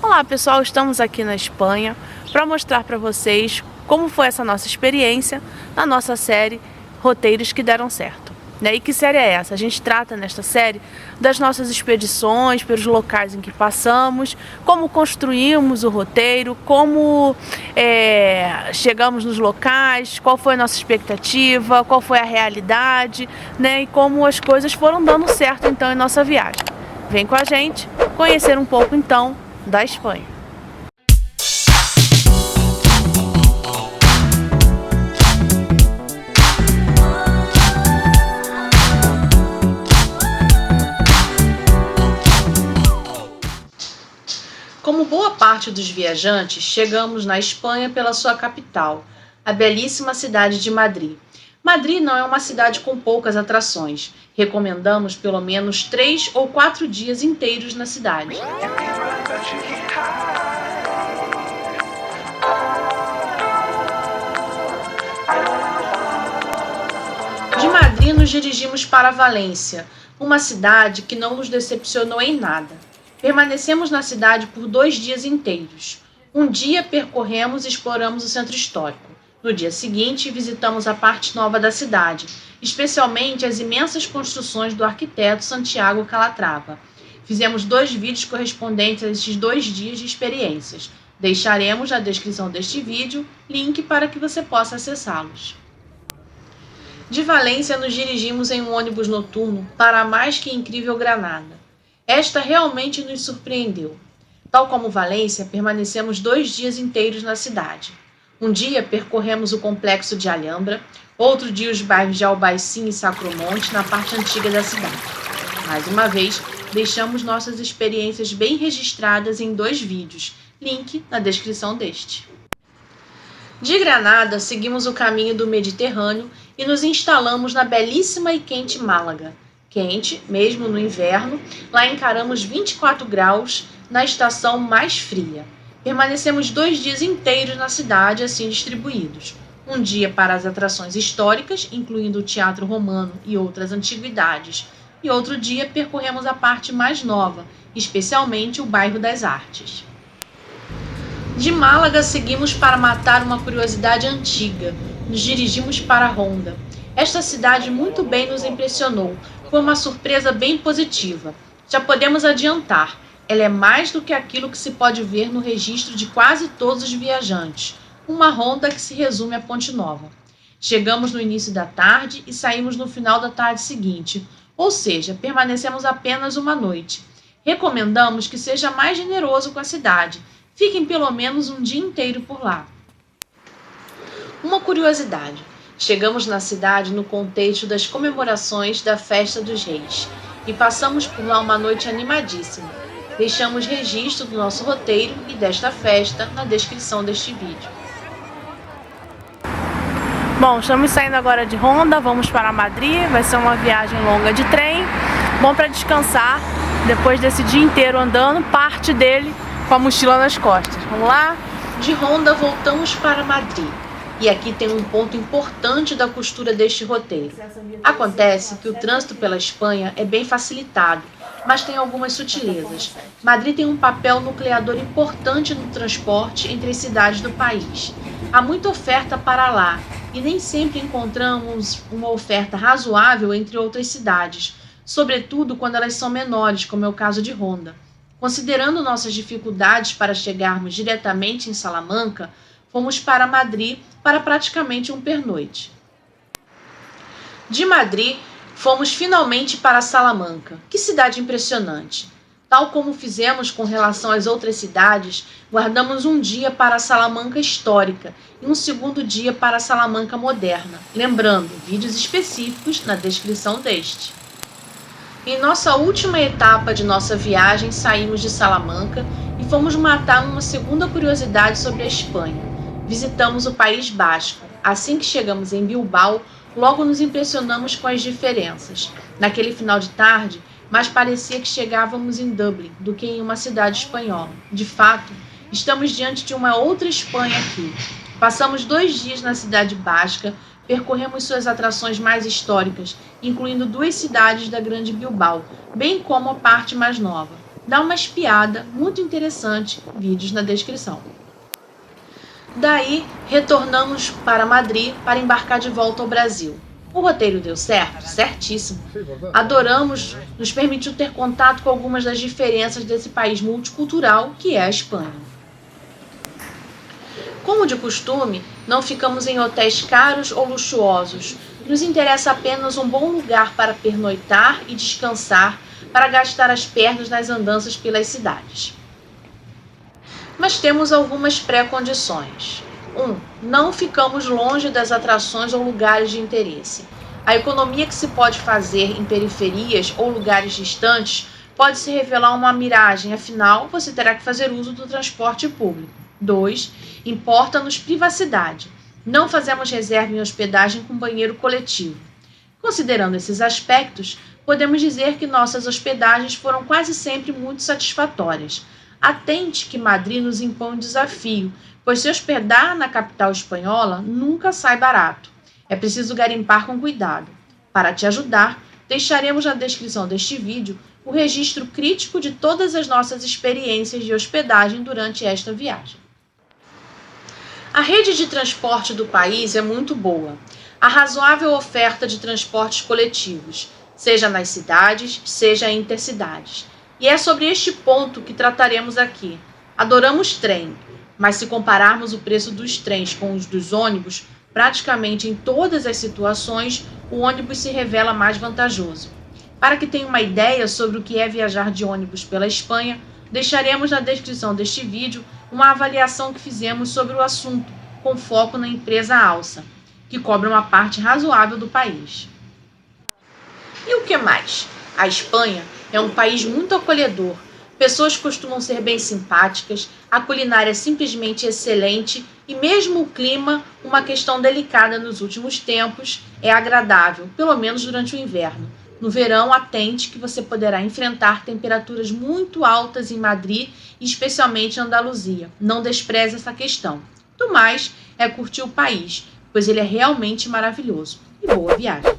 Olá pessoal, estamos aqui na Espanha para mostrar para vocês como foi essa nossa experiência na nossa série Roteiros que Deram Certo. E que série é essa? A gente trata nesta série das nossas expedições, pelos locais em que passamos, como construímos o roteiro, como chegamos nos locais, qual foi a nossa expectativa, qual foi a realidade, e como as coisas foram dando certo então em nossa viagem. Vem com a gente conhecer um pouco então da Espanha. Como boa parte dos viajantes, chegamos na Espanha pela sua capital, a belíssima cidade de Madrid. Madrid não é uma cidade com poucas atrações. Recomendamos pelo menos 3 ou 4 dias inteiros na cidade. De Madrid nos dirigimos para Valência, uma cidade que não nos decepcionou em nada. Permanecemos na cidade por 2 dias inteiros. Um dia percorremos e exploramos o centro histórico. No dia seguinte, visitamos a parte nova da cidade, especialmente as imensas construções do arquiteto Santiago Calatrava. Fizemos 2 vídeos correspondentes a esses 2 dias de experiências. Deixaremos na descrição deste vídeo link para que você possa acessá-los. De Valência, nos dirigimos em um ônibus noturno para a mais que incrível Granada. Esta realmente nos surpreendeu. Tal como Valência, permanecemos 2 dias inteiros na cidade. Um dia percorremos o complexo de Alhambra, outro dia os bairros de Albaicín e Sacromonte na parte antiga da cidade. Mais uma vez, deixamos nossas experiências bem registradas em 2 vídeos, link na descrição deste. De Granada, seguimos o caminho do Mediterrâneo e nos instalamos na belíssima e quente Málaga. Quente, mesmo no inverno, lá encaramos 24 graus na estação mais fria. Permanecemos 2 dias inteiros na cidade, assim distribuídos. Um dia para as atrações históricas, incluindo o Teatro Romano e outras antiguidades, e outro dia percorremos a parte mais nova, especialmente o bairro das Artes. De Málaga, seguimos para matar uma curiosidade antiga. Nos dirigimos para Ronda. Esta cidade muito bem nos impressionou. Foi uma surpresa bem positiva. Já podemos adiantar, ela é mais do que aquilo que se pode ver no registro de quase todos os viajantes. Uma ronda que se resume a Ponte Nova. Chegamos no início da tarde e saímos no final da tarde seguinte, ou seja, permanecemos apenas uma noite. Recomendamos que seja mais generoso com a cidade. Fiquem pelo menos um dia inteiro por lá. Uma curiosidade. Chegamos na cidade no contexto das comemorações da Festa dos Reis e passamos por lá uma noite animadíssima. Deixamos registro do nosso roteiro e desta festa na descrição deste vídeo. Bom, estamos saindo agora de Ronda, vamos para Madrid, vai ser uma viagem longa de trem, bom para descansar depois desse dia inteiro andando, parte dele com a mochila nas costas. Vamos lá? De Ronda voltamos para Madrid. E aqui tem um ponto importante da costura deste roteiro. Acontece que o trânsito pela Espanha é bem facilitado, mas tem algumas sutilezas. Madrid tem um papel nucleador importante no transporte entre as cidades do país. Há muita oferta para lá e nem sempre encontramos uma oferta razoável entre outras cidades, sobretudo quando elas são menores, como é o caso de Ronda. Considerando nossas dificuldades para chegarmos diretamente em Salamanca, fomos para Madrid para praticamente um pernoite. De Madrid, fomos finalmente para Salamanca. Que cidade impressionante! Tal como fizemos com relação às outras cidades, guardamos um dia para a Salamanca histórica e um segundo dia para a Salamanca moderna. Lembrando, vídeos específicos na descrição deste. Em nossa última etapa de nossa viagem, saímos de Salamanca e fomos matar uma segunda curiosidade sobre a Espanha. Visitamos o País Basco. Assim que chegamos em Bilbao, logo nos impressionamos com as diferenças. Naquele final de tarde, mais parecia que chegávamos em Dublin do que em uma cidade espanhola. De fato, estamos diante de uma outra Espanha aqui. Passamos 2 dias na cidade basca, percorremos suas atrações mais históricas, incluindo 2 cidades da Grande Bilbao, bem como a parte mais nova. Dá uma espiada, muito interessante, vídeos na descrição. Daí, retornamos para Madrid para embarcar de volta ao Brasil. O roteiro deu certo? Certíssimo. Adoramos, nos permitiu ter contato com algumas das diferenças desse país multicultural que é a Espanha. Como de costume, não ficamos em hotéis caros ou luxuosos. Nos interessa apenas um bom lugar para pernoitar e descansar, para gastar as pernas nas andanças pelas cidades. Mas temos algumas pré-condições. 1. Não ficamos longe das atrações ou lugares de interesse. A economia que se pode fazer em periferias ou lugares distantes pode se revelar uma miragem, afinal, você terá que fazer uso do transporte público. 2. Importa-nos privacidade. Não fazemos reserva em hospedagem com banheiro coletivo. Considerando esses aspectos, podemos dizer que nossas hospedagens foram quase sempre muito satisfatórias. Atente que Madrid nos impõe um desafio, pois se hospedar na capital espanhola nunca sai barato. É preciso garimpar com cuidado. Para te ajudar, deixaremos na descrição deste vídeo o registro crítico de todas as nossas experiências de hospedagem durante esta viagem. A rede de transporte do país é muito boa. Há razoável oferta de transportes coletivos, seja nas cidades, seja intercidades. E é sobre este ponto que trataremos aqui. Adoramos trem, mas se compararmos o preço dos trens com os dos ônibus, praticamente em todas as situações, o ônibus se revela mais vantajoso. Para que tenha uma ideia sobre o que é viajar de ônibus pela Espanha, deixaremos na descrição deste vídeo uma avaliação que fizemos sobre o assunto, com foco na empresa Alsa, que cobra uma parte razoável do país. E o que mais? A Espanha é um país muito acolhedor. Pessoas costumam ser bem simpáticas, a culinária é simplesmente excelente e mesmo o clima, uma questão delicada nos últimos tempos, é agradável, pelo menos durante o inverno. No verão, atente que você poderá enfrentar temperaturas muito altas em Madrid e especialmente em Andaluzia. Não despreze essa questão. Do mais, é curtir o país, pois ele é realmente maravilhoso. E boa viagem!